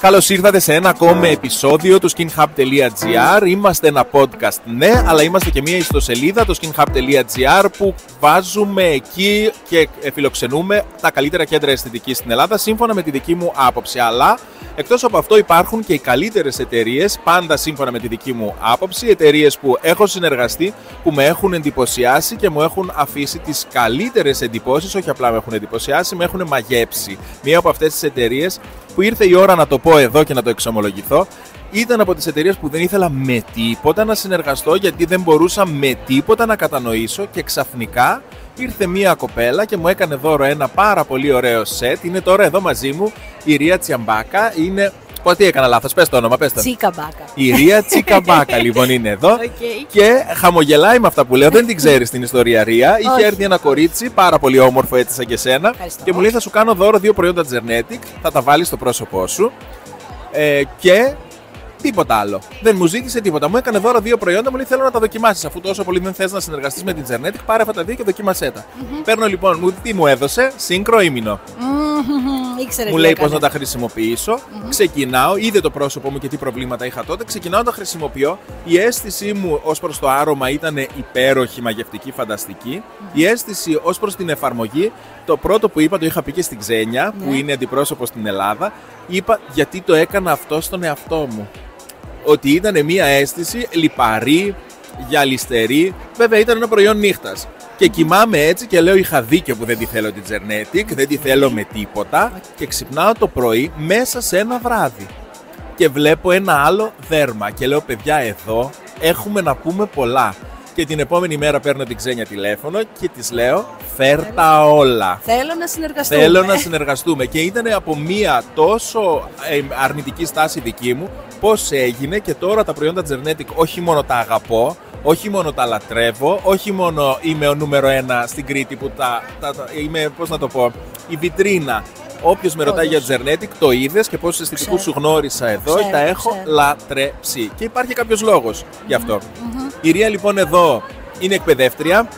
Καλώς ήρθατε σε ένα ακόμα επεισόδιο του skinhub.gr. Είμαστε ένα podcast, ναι, αλλά είμαστε και μια ιστοσελίδα, το skinhub.gr, που βάζουμε εκεί και φιλοξενούμε τα καλύτερα κέντρα αισθητικής στην Ελλάδα, σύμφωνα με τη δική μου άποψη. Αλλά εκτός από αυτό υπάρχουν και οι καλύτερες εταιρείες, πάντα σύμφωνα με τη δική μου άποψη, εταιρείες που έχω συνεργαστεί, που με έχουν εντυπωσιάσει και μου έχουν αφήσει τις καλύτερες εντυπώσεις. Όχι απλά με έχουν εντυπωσιάσει, με έχουν μαγέψει. Μία από αυτές τις εταιρείες, που ήρθε η ώρα να το πω εδώ και να το εξομολογηθώ, ήταν από τις εταιρείες που δεν ήθελα με τίποτα να συνεργαστώ, γιατί δεν μπορούσα με τίποτα να κατανοήσω, και ξαφνικά ήρθε μία κοπέλα και μου έκανε δώρο ένα πάρα πολύ ωραίο σετ. Είναι τώρα εδώ μαζί μου η Ρία Τσιαμπάκα. Είναι... Τι έκανα λάθος, πες το όνομα, πες το. Τσίκαμπάκα. Η Ρία Τσίκαμπάκα λοιπόν είναι εδώ και χαμογελάει με αυτά που λέω. Δεν την ξέρεις την ιστορία, Ρία. Είχε έρθει ένα κορίτσι πάρα πολύ όμορφο, έτσι σαν και σένα, και μου λέει: θα σου κάνω δώρο 2 προϊόντα Zernetic, θα τα βάλεις στο πρόσωπό σου. Και τίποτα άλλο. Δεν μου ζήτησε τίποτα. Μου έκανε δώρο 2 προϊόντα, μου λέει: θέλω να τα δοκιμάσεις. Αφού τόσο πολύ δεν θες να συνεργαστείς με την Zernetic, πάρε αυτά τα 2 και δοκίμασέ τα. Παίρνω λοιπόν, τι μου έδωσε, Synchro ήμινο. Μου λέει πώς να τα χρησιμοποιήσω. Ξεκινάω, είδε το πρόσωπό μου και τι προβλήματα είχα τότε. Ξεκινάω να τα χρησιμοποιώ. Η αίσθησή μου ως προς το άρωμα ήταν υπέροχη, μαγευτική, φανταστική. Η αίσθηση ως προς την εφαρμογή, το πρώτο που είπα, το είχα πει και στην Ξένια, που είναι αντιπρόσωπο στην Ελλάδα. Είπα γιατί το έκανα αυτό στον εαυτό μου. Ότι ήταν μια αίσθηση λιπαρή, γυαλιστερή. Βέβαια ήταν ένα προϊόν νύχτας. Και κοιμάμαι έτσι και λέω: είχα δίκιο που δεν τη θέλω την Zernetic, δεν τη θέλω με τίποτα. Και ξυπνάω το πρωί μέσα σε ένα βράδυ και βλέπω ένα άλλο δέρμα και λέω: παιδιά, εδώ έχουμε να πούμε πολλά. Και την επόμενη μέρα παίρνω την Ξένια τηλέφωνο και της λέω: φέρ τα όλα. Θέλω να συνεργαστούμε. Θέλω να συνεργαστούμε. Και ήταν από μία τόσο αρνητική στάση δική μου, πώς έγινε, και τώρα τα προϊόντα Zernetic όχι μόνο τα αγαπώ, όχι μόνο τα λατρεύω, όχι μόνο είμαι ο νούμερο 1 στην Κρήτη που είμαι, πώς να το πω, η βιτρίνα. Όποιος με ρωτάει για Zernetic, το είδες και πόσους αισθητικούς σου γνώρισα εδώ, τα έχω λατρέψει. Και υπάρχει κάποιος λόγος γι' αυτό. Η Ρία λοιπόν εδώ είναι εκπαιδεύτρια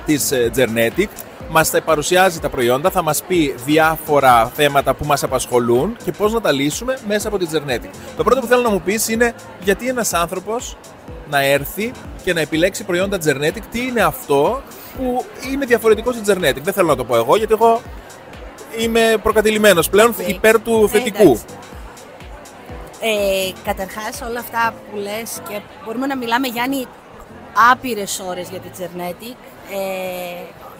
της Zernetic. Μας θα παρουσιάζει τα προϊόντα, θα μας πει διάφορα θέματα που μας απασχολούν και πώς να τα λύσουμε μέσα από τη Zernetic. Το πρώτο που θέλω να μου πεις είναι γιατί ένας άνθρωπος να έρθει και να επιλέξει προϊόντα Zernetic, τι είναι αυτό που είναι διαφορετικό στη Zernetic. Δεν θέλω να το πω εγώ, γιατί εγώ είμαι προκατηλημένος πλέον υπέρ του θετικού. Καταρχάς, όλα αυτά που λες, και μπορούμε να μιλάμε, Γιάννη, άπειρες ώρες για τη Zernetic.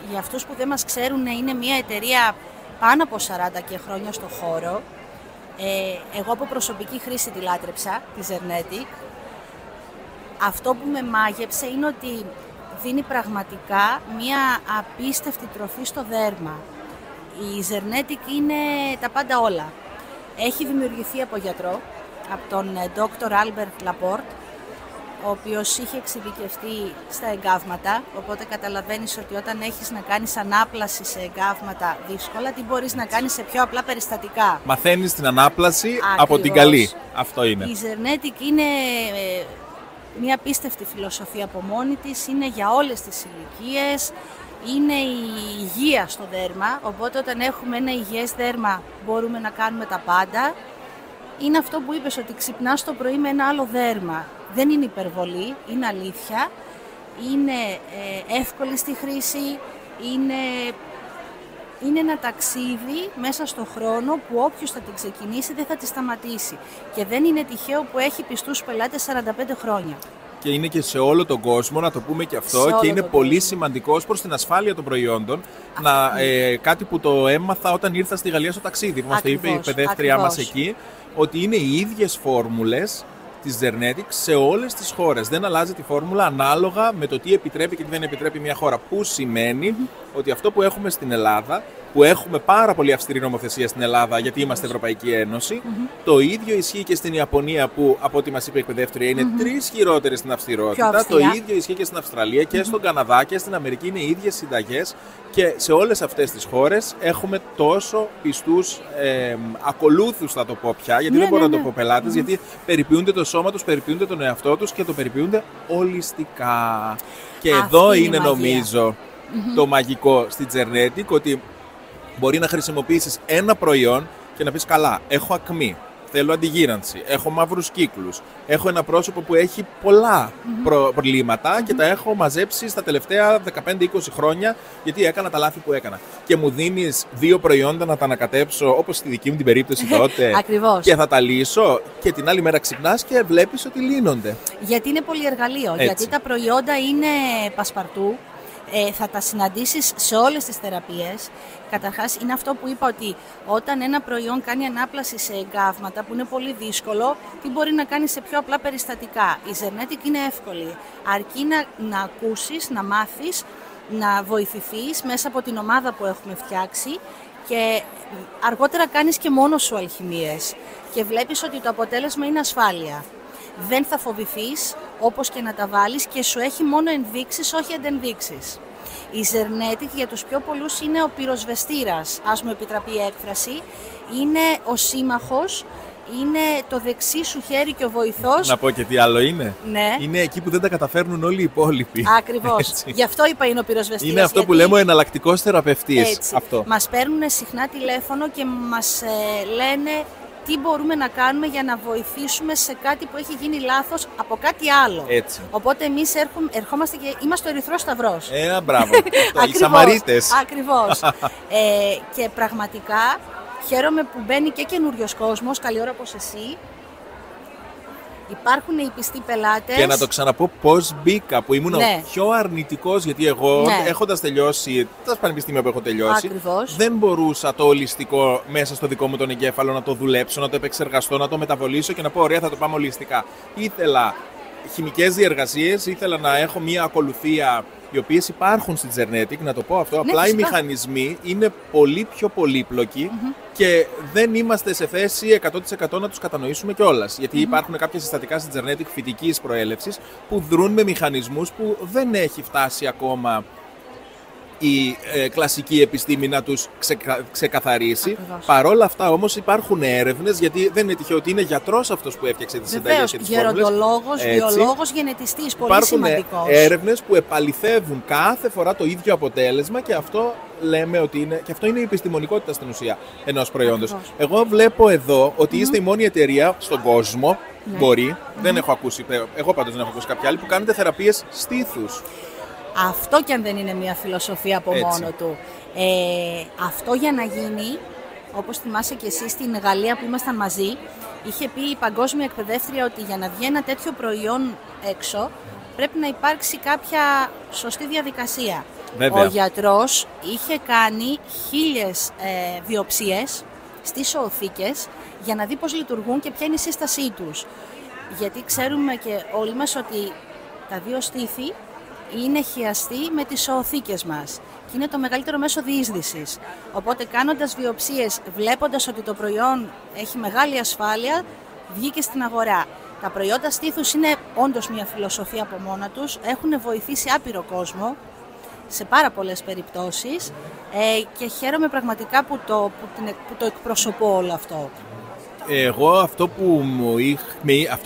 Για αυτούς που δεν μας ξέρουν, είναι μια εταιρεία πάνω από 40 και χρόνια στο χώρο. Εγώ από προσωπική χρήση τη λάτρεψα, τη Zernetic. Αυτό που με μάγεψε είναι ότι δίνει πραγματικά μια απίστευτη τροφή στο δέρμα. Η Zernetic είναι τα πάντα όλα. Έχει δημιουργηθεί από γιατρό, από τον Dr. Albert Laporte, ο οποίος είχε εξειδικευτεί στα εγκάβματα, οπότε καταλαβαίνεις ότι όταν έχεις να κάνεις ανάπλαση σε εγκάβματα δύσκολα, τι μπορείς να κάνεις σε πιο απλά περιστατικά. Μαθαίνεις την ανάπλαση από την καλή. Αυτό είναι. Η Zernetic είναι μια απίστευτη φιλοσοφία από μόνη της, είναι για όλες τις ηλικίες, είναι η υγεία στο δέρμα, οπότε όταν έχουμε ένα υγιές δέρμα μπορούμε να κάνουμε τα πάντα. Είναι αυτό που είπες, ότι ξυπνάς το πρωί με ένα άλλο δέρμα. Δεν είναι υπερβολή, είναι αλήθεια, είναι εύκολη στη χρήση, είναι ένα ταξίδι μέσα στον χρόνο που όποιος θα την ξεκινήσει δεν θα τη σταματήσει. Και δεν είναι τυχαίο που έχει πιστούς πελάτες 45 χρόνια. Και είναι και σε όλο τον κόσμο, να το πούμε και αυτό, και είναι πολύ σημαντικό ως προς την ασφάλεια των προϊόντων. Κάτι που το έμαθα όταν ήρθα στη Γαλλία στο ταξίδι, που μας το είπε η εκπαιδεύτριά μας εκεί, ότι είναι οι ίδιες φόρμουλες της Zernetic σε όλες τις χώρες. Δεν αλλάζει τη φόρμουλα ανάλογα με το τι επιτρέπει και τι δεν επιτρέπει μια χώρα. Που σημαίνει ότι αυτό που έχουμε στην Ελλάδα, που έχουμε πάρα πολύ αυστηρή νομοθεσία στην Ελλάδα, γιατί είμαστε Ευρωπαϊκή Ένωση, το ίδιο ισχύει και στην Ιαπωνία, που από ό,τι μας είπε η εκπαιδεύτρια είναι 3 χειρότερες στην αυστηρότητα. Το ίδιο ισχύει και στην Αυστραλία και στον Καναδά και στην Αμερική. Είναι οι ίδιες συνταγές, και σε όλες αυτές τις χώρες έχουμε τόσο πιστούς ακολούθους, θα το πω πια, γιατί δεν μπορώ να το πω πελάτες, γιατί περιποιούνται το σώμα τους, περιποιούνται τον εαυτό τους και το περιποιούνται ολιστικά. Και εδώ είναι νομίζω το μαγικό στη Zernetic, ότι μπορεί να χρησιμοποιήσεις ένα προϊόν και να πεις: καλά, έχω ακμή, θέλω αντιγύρανση, έχω μαύρους κύκλους, έχω ένα πρόσωπο που έχει πολλά προβλήματα και τα έχω μαζέψει στα τελευταία 15-20 χρόνια γιατί έκανα τα λάθη που έκανα. Και μου δίνεις 2 προϊόντα να τα ανακατέψω, όπως στη δική μου την περίπτωση τότε, και θα τα λύσω, και την άλλη μέρα ξυπνάς και βλέπεις ότι λύνονται. Γιατί είναι πολυεργαλείο, γιατί τα προϊόντα είναι πασπαρτού. Θα τα συναντήσεις σε όλες τις θεραπείες. Καταρχάς, είναι αυτό που είπα, ότι όταν ένα προϊόν κάνει ανάπλαση σε εγκάβματα, που είναι πολύ δύσκολο, τι μπορεί να κάνει σε πιο απλά περιστατικά. Η Zernetic είναι εύκολη. Αρκεί να ακούσεις, να μάθεις, να βοηθηθείς μέσα από την ομάδα που έχουμε φτιάξει, και αργότερα κάνεις και μόνος σου αλχημίες και βλέπεις ότι το αποτέλεσμα είναι ασφάλεια. Δεν θα φοβηθείς όπως και να τα βάλεις, και σου έχει μόνο ενδείξεις, όχι αντενδείξεις. Η Zernetic για τους πιο πολλούς είναι ο πυροσβεστήρας, ας μου επιτραπεί η έκφραση, είναι ο σύμμαχος, είναι το δεξί σου χέρι και ο βοηθός. Να πω και τι άλλο είναι. Ναι. Είναι εκεί που δεν τα καταφέρνουν όλοι οι υπόλοιποι. Ακριβώς. Γι' αυτό είπα είναι ο πυροσβεστήρας. Είναι αυτό που λέμε ο εναλλακτικός θεραπευτής. Αυτό. Μας παίρνουν συχνά τηλέφωνο και μας λένε τι μπορούμε να κάνουμε για να βοηθήσουμε σε κάτι που έχει γίνει λάθος από κάτι άλλο. Έτσι. Οπότε εμείς ερχόμαστε και είμαστε ο Ερυθρός Σταυρός. Μπράβο. Οι Σαμαρίτες. Ακριβώς. Και πραγματικά χαίρομαι που μπαίνει και καινούριος κόσμος, καλή ώρα όπως εσύ. Υπάρχουν οι πιστοί πελάτες. Και να το ξαναπώ πώς μπήκα, που ήμουν ο πιο αρνητικός, γιατί εγώ έχοντας τελειώσει τα πανεπιστήμια που έχω τελειώσει, δεν μπορούσα το ολιστικό μέσα στο δικό μου τον εγκέφαλο να το δουλέψω, να το επεξεργαστώ, να το μεταβολήσω και να πω ωραία, θα το πάμε ολιστικά. Ήθελα χημικές διεργασίες, ήθελα να έχω μια ακολουθία, οι οποίες υπάρχουν στη Zernetic, να το πω αυτό, απλά οι μηχανισμοί είναι πολύ πιο πολύπλοκοι και δεν είμαστε σε θέση 100% να τους κατανοήσουμε κιόλας. Γιατί υπάρχουν κάποια συστατικά στη Zernetic φυτικής προέλευσης που δρούν με μηχανισμούς που δεν έχει φτάσει ακόμα η κλασική επιστήμη να τους ξεκαθαρίσει. Παρόλα αυτά όμως υπάρχουν έρευνες, γιατί δεν είναι τυχαίο ότι είναι γιατρός αυτός που έφτιαξε τις συνταγές και τις φόρμουλες. Γεροντολόγος, βιολόγος, γενετιστής, πολύ σημαντικός. Υπάρχουν έρευνες που επαληθεύουν κάθε φορά το ίδιο αποτέλεσμα, και αυτό λέμε ότι είναι, και αυτό είναι η επιστημονικότητα στην ουσία ενός προϊόντος. Εγώ βλέπω εδώ ότι είστε η μόνη εταιρεία στον κόσμο, δεν έχω ακούσει, εγώ πάντως δεν έχω ακούσει κάποια άλλη, που κάνετε θεραπείες στήθους. Αυτό κι αν δεν είναι μια φιλοσοφία από μόνο του. Αυτό για να γίνει, όπως θυμάσαι και εσύ στην Γαλλία που ήμασταν μαζί, είχε πει η παγκόσμια εκπαιδεύτρια ότι για να βγει ένα τέτοιο προϊόν έξω πρέπει να υπάρξει κάποια σωστή διαδικασία. Βέβαια. Ο γιατρός είχε κάνει 1000 βιοψίες στις οθήκες για να δει πώς λειτουργούν και ποια είναι η σύστασή τους. Γιατί ξέρουμε και όλοι μας ότι τα δύο στήθη είναι χιαστοί με τις οθήκες μας και είναι το μεγαλύτερο μέσο διείσδυσης. Οπότε κάνοντας βιοψίες, βλέποντας ότι το προϊόν έχει μεγάλη ασφάλεια, βγήκε στην αγορά. Τα προϊόντα στήθους είναι όντως μια φιλοσοφία από μόνα τους, έχουν βοηθήσει άπειρο κόσμο σε πάρα πολλές περιπτώσεις και χαίρομαι πραγματικά που το εκπροσωπώ όλο αυτό. Εγώ αυτό που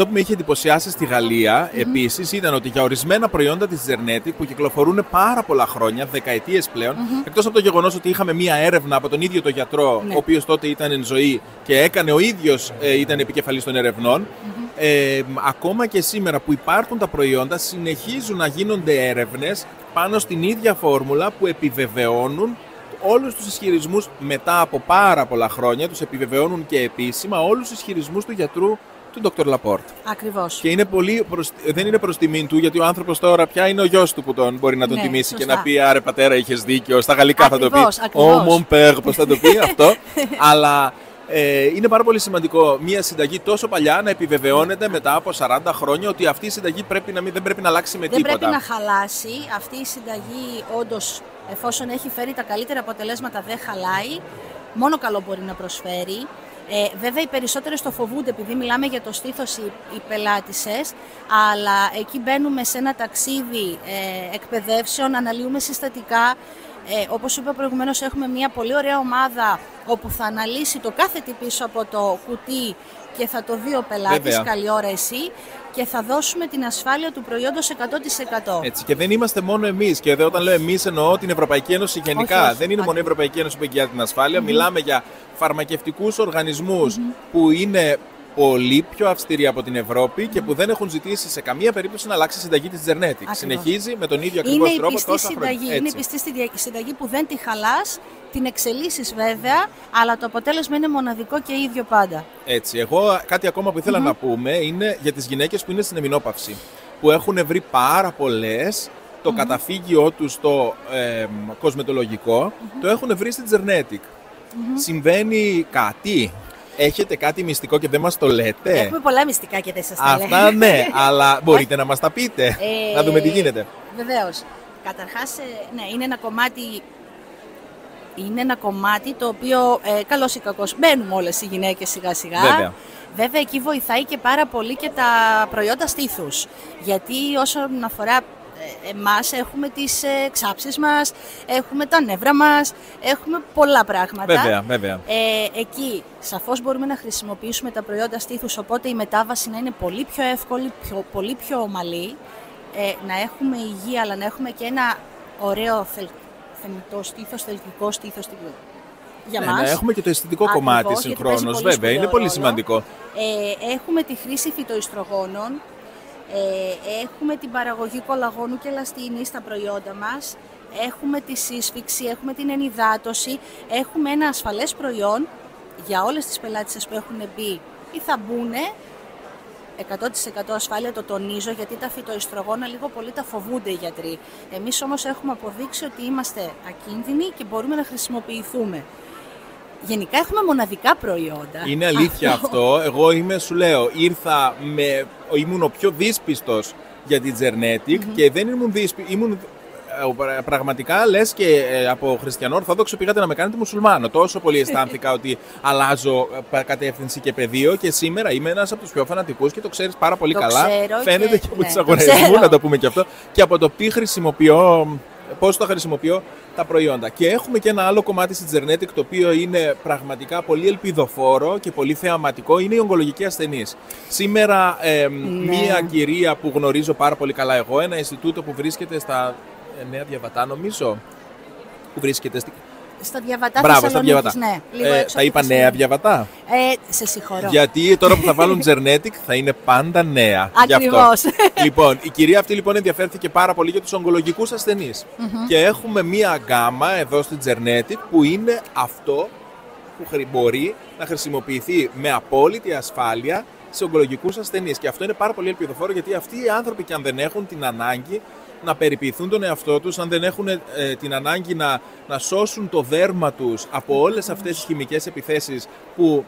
με είχε εντυπωσιάσει στη Γαλλία επίσης ήταν ότι για ορισμένα προϊόντα της Zernetic που κυκλοφορούν πάρα πολλά χρόνια, δεκαετίες πλέον, εκτός από το γεγονός ότι είχαμε μία έρευνα από τον ίδιο τον γιατρό, ο οποίος τότε ήταν εν ζωή και έκανε ο ίδιος, ήταν επικεφαλής των ερευνών, ακόμα και σήμερα που υπάρχουν τα προϊόντα, συνεχίζουν να γίνονται έρευνες πάνω στην ίδια φόρμουλα που επιβεβαιώνουν όλους τους ισχυρισμούς μετά από πάρα πολλά χρόνια, τους επιβεβαιώνουν και επίσημα όλους τους ισχυρισμούς του γιατρού του Dr. Laporte. Ακριβώς. Και είναι δεν είναι προς τιμήν του, γιατί ο άνθρωπος τώρα πια είναι ο γιος του που μπορεί να τον τιμήσει, σωστά, και να πει «Άρε πατέρα, είχες δίκιο», στα γαλλικά θα το πει «Oh mon père», πώς θα το πει αυτό. Αλλά είναι πάρα πολύ σημαντικό μια συνταγή τόσο παλιά να επιβεβαιώνεται μετά από 40 χρόνια ότι αυτή η συνταγή δεν πρέπει να αλλάξει με τίποτα. Δεν πρέπει να χαλάσει. Αυτή η συνταγή όντως, εφόσον έχει φέρει τα καλύτερα αποτελέσματα, δεν χαλάει. Μόνο καλό μπορεί να προσφέρει. Βέβαια οι περισσότερες το φοβούνται επειδή μιλάμε για το στήθος οι πελάτισσες, αλλά εκεί μπαίνουμε σε ένα ταξίδι εκπαιδεύσεων, αναλύουμε συστατικά. Όπως είπα προηγουμένως, έχουμε μια πολύ ωραία ομάδα όπου θα αναλύσει το κάθε τι πίσω από το κουτί και θα το δει ο πελάτης, καλή ώρα εσύ, και θα δώσουμε την ασφάλεια του προϊόντος 100%. Έτσι, και δεν είμαστε μόνο εμείς, και εδώ όταν λέω εμείς εννοώ την Ευρωπαϊκή Ένωση γενικά. Όχι, δεν είναι μόνο η Ευρωπαϊκή Ένωση που εγγυάται την ασφάλεια, μιλάμε για φαρμακευτικούς οργανισμούς που είναι πολύ πιο αυστηροί από την Ευρώπη και που δεν έχουν ζητήσει σε καμία περίπτωση να αλλάξει συνταγή της Τζερνέτικ. Συνεχίζει με τον ίδιο ακριβώς τρόπο τόσα χρόνια. Είναι η πιστή συνταγή που δεν τη χαλάς, την εξελίσσεις βέβαια, αλλά το αποτέλεσμα είναι μοναδικό και ίδιο πάντα. Έτσι. Εγώ κάτι ακόμα που ήθελα να πούμε είναι για τις γυναίκες που είναι στην εμεινόπαυση, που έχουν βρει πάρα πολλές το καταφύγιό τους στο κοσμετολογικό, το έχουν βρει στην Τζερνέτικ. Συμβαίνει κάτι? Έχετε κάτι μυστικό και δεν μας το λέτε? Έχουμε πολλά μυστικά και δεν σας τα λέμε. Αυτά ναι, αλλά μπορείτε να μας τα πείτε, να δούμε τι γίνεται. Βεβαίως. Καταρχάς, ναι, είναι ένα κομμάτι το οποίο, καλώς ή κακώς, μπαίνουμε όλες οι γυναίκες σιγά σιγά. Βέβαια, εκεί βοηθάει και πάρα πολύ και τα προϊόντα στήθους. Γιατί όσον αφορά εμάς, έχουμε τις ξάψεις μας, έχουμε τα νεύρα μας, έχουμε πολλά πράγματα. Βέβαια. Εκεί σαφώς μπορούμε να χρησιμοποιήσουμε τα προϊόντα στήθους, οπότε η μετάβαση να είναι πολύ πιο εύκολη, πολύ πιο ομαλή, να έχουμε υγεία, αλλά να έχουμε και ένα ωραίο θεμητό στήθος, θελκτικό στήθος για μας. Να έχουμε και το αισθητικό κομμάτι συγχρόνως, βέβαια, είναι πολύ σημαντικό. Έχουμε τη χρήση φυτοϊστρογόνων. Έχουμε την παραγωγή κολαγόνου και ελαστίνης στα προϊόντα μας, έχουμε τη σύσφυξη, έχουμε την ενυδάτωση, έχουμε ένα ασφαλές προϊόν για όλες τις πελάτησες που έχουν μπει ή θα μπουν, 100% ασφάλεια, το τονίζω, γιατί τα φυτοϊστρογόνα λίγο πολύ τα φοβούνται οι γιατροί. Εμείς όμως έχουμε αποδείξει ότι είμαστε ακίνδυνοι και μπορούμε να χρησιμοποιηθούμε. Γενικά έχουμε μοναδικά προϊόντα. Είναι αλήθεια αυτό. Εγώ ήμουν ο πιο δύσπιστος για την Τζερνέτικ και δεν ήμουν δύσπιστος. Πραγματικά λες και από χριστιανό ορθόδοξο πήγατε να με κάνετε μουσουλμάνο. Τόσο πολύ αισθάνθηκα ότι αλλάζω κατεύθυνση και πεδίο και σήμερα είμαι ένας από τους πιο φανατικούς και το ξέρεις πάρα πολύ καλά. Φαίνεται και από τις αγορές μου, να το πούμε και αυτό. Και από το πώς το χρησιμοποιώ τα προϊόντα. Και έχουμε και ένα άλλο κομμάτι στην Τζερνέτικ το οποίο είναι πραγματικά πολύ ελπιδοφόρο και πολύ θεαματικό, είναι οι ογκολογικοί ασθενείς. Σήμερα μία κυρία που γνωρίζω πάρα πολύ καλά εγώ, ένα Ινστιτούτο που βρίσκεται στα Νέα Διαβατά νομίζω, που βρίσκεται στα Διαβατά. Μπράβο, στα Διαβατά. Ναι, τα είπα Νέα Διαβατά. Σε συγχωρώ. Γιατί τώρα που θα βάλουν Τζερνέτικ θα είναι πάντα νέα. Ακριβώς. Λοιπόν, η κυρία αυτή λοιπόν ενδιαφέρθηκε πάρα πολύ για τους ογκολογικούς ασθενείς. Και έχουμε μία γκάμα εδώ στην Τζερνέτικ που είναι αυτό που μπορεί να χρησιμοποιηθεί με απόλυτη ασφάλεια σε ογκολογικούς ασθενείς. Και αυτό είναι πάρα πολύ ελπιδοφόρο, γιατί αυτοί οι άνθρωποι, και αν δεν έχουν την ανάγκη να περιποιηθούν τον εαυτό τους, αν δεν έχουν την ανάγκη να σώσουν το δέρμα τους από όλες αυτές τις χημικές επιθέσεις που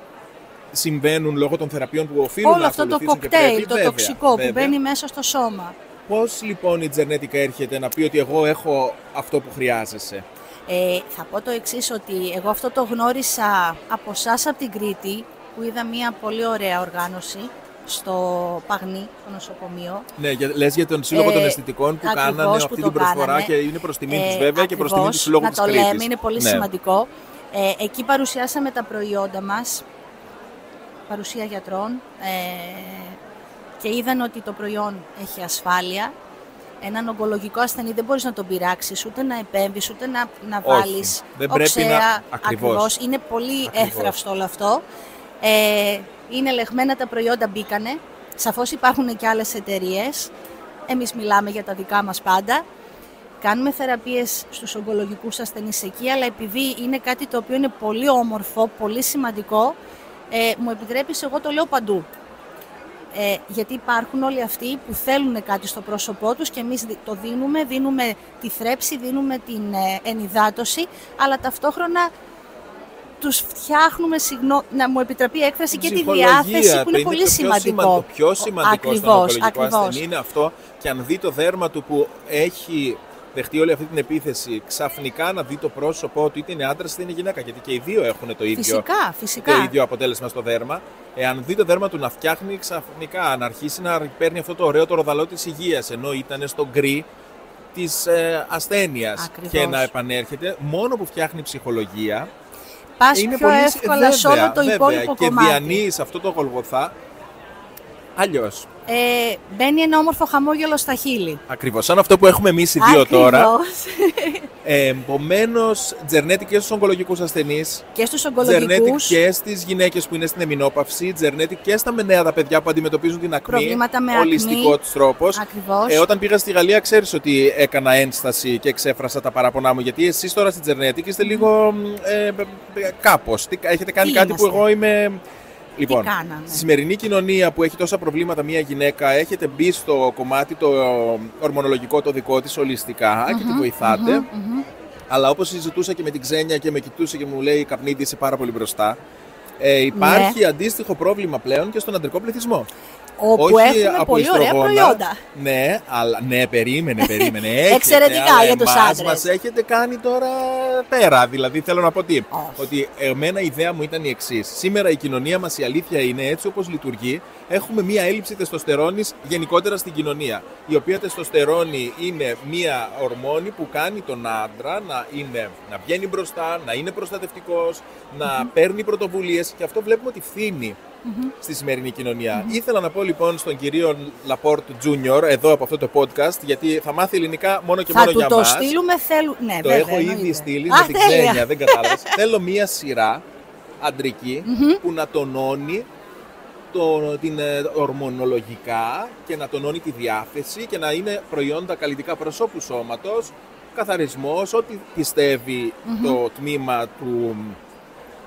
συμβαίνουν λόγω των θεραπείων που οφείλουν να ακολουθήσουν. Όλο αυτό το κοκτέιλ, το τοξικό που μπαίνει μέσα στο σώμα. Πώς λοιπόν η Τζερνέτικ έρχεται να πει ότι εγώ έχω αυτό που χρειάζεσαι? Θα πω το εξής, ότι εγώ αυτό το γνώρισα από εσάς από την Κρήτη, που είδα μια πολύ ωραία οργάνωση στο Παγνί, το νοσοκομείο. Ναι, λες για τον Σύλλογο των Αισθητικών που κάνανε αυτή την προσφορά και είναι προς τιμή της βέβαια και προς τιμή του Συλλόγου της Κρήτης. Να το λέμε, είναι πολύ σημαντικό. Εκεί παρουσιάσαμε τα προϊόντα μας, παρουσία γιατρών, και είδαν ότι το προϊόν έχει ασφάλεια. Έναν ογκολογικό ασθενή δεν μπορείς να τον πειράξεις, ούτε να επέμβεις, ούτε να βάλεις οξέα. Ακριβώς. Είναι πολύ εύθραυστο όλο αυτό. Είναι ελεγμένα τα προϊόντα, μπήκανε. Σαφώς υπάρχουν και άλλες εταιρείες. Εμείς μιλάμε για τα δικά μας πάντα. Κάνουμε θεραπείες στους ογκολογικούς ασθενείς εκεί, αλλά επειδή είναι κάτι το οποίο είναι πολύ όμορφο, πολύ σημαντικό, μου επιτρέπεις, εγώ το λέω παντού. Γιατί υπάρχουν όλοι αυτοί που θέλουν κάτι στο πρόσωπό τους και εμείς το δίνουμε τη θρέψη, δίνουμε την ενυδάτωση, αλλά ταυτόχρονα τους φτιάχνουμε, να μου επιτραπεί η έκφραση, και τη διάθεση που είναι πολύ σημαντικό. Το πιο σημαντικό στον ογκολογικό ασθενή είναι αυτό, και αν δει το δέρμα του που έχει δεχτεί όλη αυτή την επίθεση, ξαφνικά να δει το πρόσωπό του, είτε είναι άντρας είτε είναι γυναίκα, γιατί και οι δύο έχουν το ίδιο, φυσικά. Το ίδιο αποτέλεσμα στο δέρμα. Εάν δει το δέρμα του να φτιάχνει ξαφνικά, να αρχίσει να παίρνει αυτό το ωραίο το ροδαλό της υγείας, ενώ ήταν στο γκρι της ασθένειας, και να επανέρχεται, μόνο που φτιάχνει ψυχολογία, πας είναι πιο εύκολα σε όλο το υπόλοιπο και κομμάτι. διανύεις αυτό το Γολγοθά Αλλιώς. Μπαίνει ένα όμορφο χαμόγελο στα χείλη. Ακριβώς. Σαν αυτό που έχουμε εμείς οι δύο τώρα. Επομένως, Τζερνέτικ και στους ογκολογικούς ασθενείς. Και στους ογκολογικούς. Τζερνέτικ και στις γυναίκες που είναι στην εμεινόπαυση. Τζερνέτικ και στα νέα τα παιδιά που αντιμετωπίζουν την ακμή. Προβλήματα με ολιστικό τους τρόπος. Ακριβώς. Όταν πήγα στη Γαλλία, ξέρεις ότι έκανα ένσταση και εξέφρασα τα παράπονά μου. Γιατί εσείς τώρα στην Τζερνέτικ είστε λίγο κάπως. Έχετε κάνει κάτι που εγώ είμαι. Λοιπόν, στη σημερινή κοινωνία που έχει τόσα προβλήματα μια γυναίκα, έχετε μπει στο κομμάτι το ορμονολογικό το δικό της ολιστικά και τη βοηθάτε. Αλλά όπως συζητούσα και με την Ξένια και με κοιτούσε και μου λέει «Καπνίτη, είσαι πάρα πολύ μπροστά», υπάρχει αντίστοιχο πρόβλημα πλέον και στον αντρικό πληθυσμό. Όπου όχι έχουμε πολύ ωραία προϊόντα. Ναι, αλλά ναι, περίμενε. Εξαιρετικά για τους άντρες. Μας έχετε κάνει τώρα πέρα. Δηλαδή θέλω να πω τι. Ότι εμένα η ιδέα μου ήταν η εξής. Σήμερα η κοινωνία μας, η αλήθεια είναι, έτσι όπως λειτουργεί, έχουμε μία έλλειψη τεστοστερόνης γενικότερα στην κοινωνία. Η οποία τεστοστερόνη είναι μία ορμόνη που κάνει τον άντρα να βγαίνει μπροστά, να είναι προστατευτικός, να παίρνει πρωτοβουλίες, και αυτό βλέπουμε ότι φθήνει στη σημερινή κοινωνία. Ήθελα να πω λοιπόν στον κύριο Λαπόρτ Τζούνιορ εδώ από αυτό το podcast, γιατί θα μάθει ελληνικά μόνο και μόνο για μας. Θα του το στείλουμε, ναι, το έχω ήδη στείλει με την Ξένια, δεν κατάλαβες. Θέλω μία σειρά αντρική που να τονώνει την ορμονολογικά και να τονώνει τη διάθεση και να είναι προϊόντα καλλιτικά προσώπου σώματος, καθαρισμός, ό,τι πιστεύει το τμήμα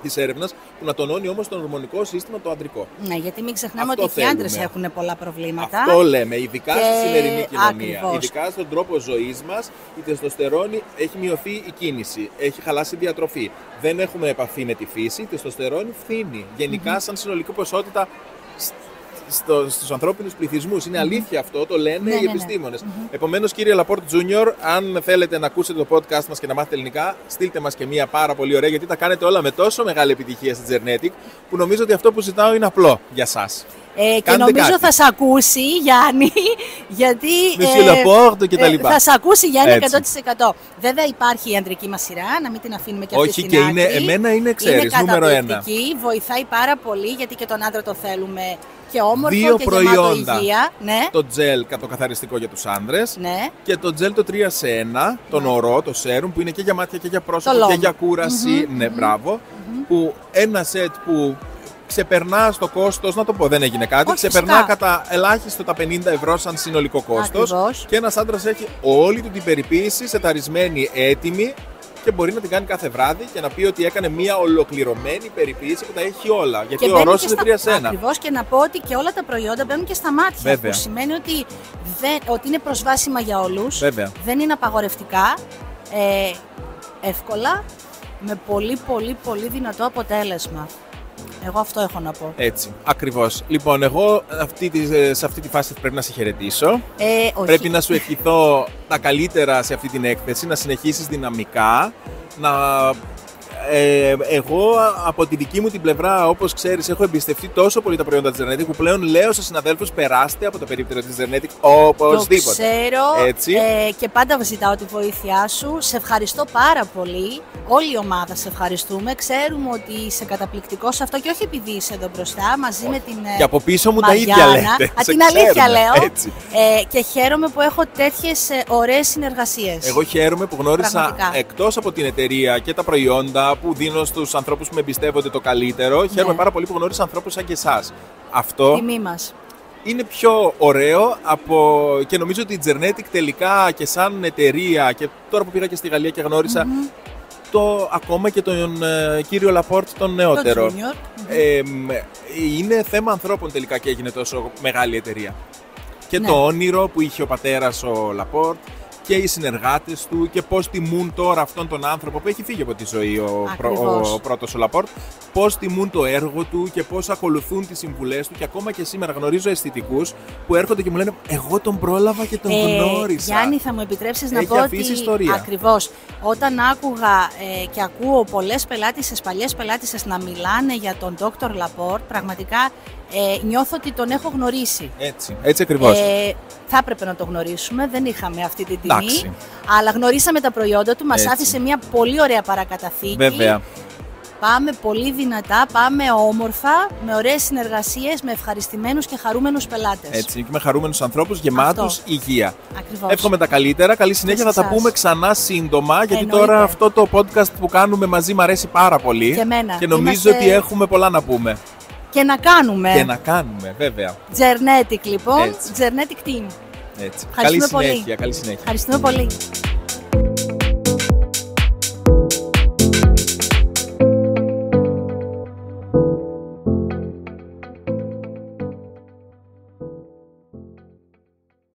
της έρευνας, που να τονώνει όμως το ορμονικό σύστημα το αντρικό. Ναι, γιατί μην ξεχνάμε ότι και οι άντρες έχουν πολλά προβλήματα. Αυτό λέμε, ειδικά στη σημερινή κοινωνία. Ειδικά στον τρόπο ζωής μας, η τεστοστερόνη έχει μειωθεί η κίνηση, έχει χαλάσει η διατροφή. Δεν έχουμε επαφή με τη φύση, η τεστοστερόνη φθήνει. Γενικά, σαν συνολική ποσότητα στους ανθρώπινους πληθυσμούς. Είναι αλήθεια αυτό, το λένε οι επιστήμονες. Επομένως, κύριε Λαπόρτ Τζούνιορ, αν θέλετε να ακούσετε το podcast μας και να μάθετε ελληνικά, στείλτε μας και μία πάρα πολύ ωραία, γιατί τα κάνετε όλα με τόσο μεγάλη επιτυχία στη Τζερνέτικ, που νομίζω ότι αυτό που ζητάω είναι απλό για σας. Και νομίζω κάτι. Θα σε ακούσει, Γιάννη, γιατί θα σε ακούσει, Γιάννη, 100%. Βέβαια υπάρχει η αντρική μας σειρά, να μην την αφήνουμε και αυτή στην άκρη. Όχι, και εμένα είναι, ξέρεις, νούμερο 1. Βοηθάει πάρα πολύ, γιατί και τον άντρα το θέλουμε και όμορφο 2 και προϊόντα. γεμάτο υγεία. Ναι. Το τζέλ το καθαριστικό για τους άνδρες, ναι. Και το τζέλ το 3 σε 1, τον ορό, το σέρουμ, που είναι και για μάτια και για πρόσωπο και για κούραση. Ναι, μπράβο. Που ένα σετ που ξεπερνά στο κόστος, να το πω, δεν έγινε κάτι. Ξεπερνά κατά ελάχιστο τα 50 ευρώ σαν συνολικό κόστος. Και ένας άντρας έχει όλη του την περιποίηση σεταρισμένη, έτοιμη, και μπορεί να την κάνει κάθε βράδυ και να πει ότι έκανε μια ολοκληρωμένη περιποίηση που τα έχει όλα. Γιατί ο ορός είναι 3 σε 1. Ακριβώς, και να πω ότι και όλα τα προϊόντα μπαίνουν και στα μάτια. Βέβαια. Που σημαίνει ότι είναι προσβάσιμα για όλους. Βέβαια. Δεν είναι απαγορευτικά. Εύκολα, με πολύ δυνατό αποτέλεσμα. Εγώ αυτό έχω να πω. Έτσι, ακριβώς. Λοιπόν, εγώ σε αυτή τη φάση πρέπει να σε χαιρετήσω. Όχι. Πρέπει να σου ευχηθώ τα καλύτερα σε αυτή την έκθεση, να συνεχίσεις δυναμικά, εγώ από τη δική μου την πλευρά, όπως ξέρεις, έχω εμπιστευτεί τόσο πολύ τα προϊόντα της Τζερνέτικ, που πλέον λέω στους συναδέλφους, περάστε από το περίπτερο της Τζερνέτικ οπωσδήποτε. Το ξέρω. Έτσι. Και πάντα ζητάω τη βοήθειά σου. Σε ευχαριστώ πάρα πολύ. Όλη η ομάδα σε ευχαριστούμε. Ξέρουμε ότι είσαι καταπληκτικός σε αυτό, και όχι επειδή είσαι εδώ μπροστά, μαζί με την και από πίσω μου Μαριάννα. τα ίδια λέτε. Την αλήθεια λέω. Έτσι. Και χαίρομαι που έχω τέτοιες ωραίες συνεργασίες. Εγώ χαίρομαι που γνώρισα εκτός από την εταιρεία και τα προϊόντα που δίνω στους ανθρώπους που με εμπιστεύονται το καλύτερο. Χαίρομαι πάρα πολύ που γνώρισα ανθρώπους σαν και εσάς. Αυτό τιμή μας. Είναι πιο ωραίο και νομίζω ότι η Τζερνέτικ τελικά και σαν εταιρεία, και τώρα που πήγα και στη Γαλλία και γνώρισα ακόμα και τον κύριο Λαπόρτ τον νεότερο. Είναι θέμα ανθρώπων τελικά και έγινε τόσο μεγάλη εταιρεία. Και το όνειρο που είχε ο πατέρας ο Λαπόρτ και οι συνεργάτες του, και πώς τιμούν τώρα αυτόν τον άνθρωπο που έχει φύγει από τη ζωή ο πρώτος ο Λαπόρτ, πώς τιμούν το έργο του και πώς ακολουθούν τις συμβουλές του. Και ακόμα και σήμερα γνωρίζω αισθητικούς που έρχονται και μου λένε εγώ τον πρόλαβα και τον γνώρισα. Γιάννη, θα μου επιτρέψεις να πω ότι ιστορία. Ακριβώς, όταν άκουγα και ακούω πολλές παλιές πελάτισσες να μιλάνε για τον Dr. Λαπόρτ, πραγματικά νιώθω ότι τον έχω γνωρίσει. Έτσι ακριβώς. Θα έπρεπε να το γνωρίσουμε, δεν είχαμε αυτή την τιμή. Αλλά γνωρίσαμε τα προϊόντα του, μας άφησε μια πολύ ωραία παρακαταθήκη. Βέβαια. Πάμε πολύ δυνατά, πάμε όμορφα, με ωραίες συνεργασίες, με ευχαριστημένους και χαρούμενους πελάτες. Έτσι, και με χαρούμενους ανθρώπους, γεμάτους υγεία. Ακριβώς. Εύχομαι τα καλύτερα, καλή συνέχεια, θα τα πούμε ξανά σύντομα, γιατί τώρα αυτό το podcast που κάνουμε μαζί μου αρέσει πάρα πολύ. Και εμένα. Και νομίζω ότι έχουμε πολλά να πούμε. Και να κάνουμε. Και να κάνουμε, βέβαια. Gernetic λοιπόν, Gernetic Team. Έτσι. Καλή συνέχεια, καλή συνέχεια. Ευχαριστούμε πολύ.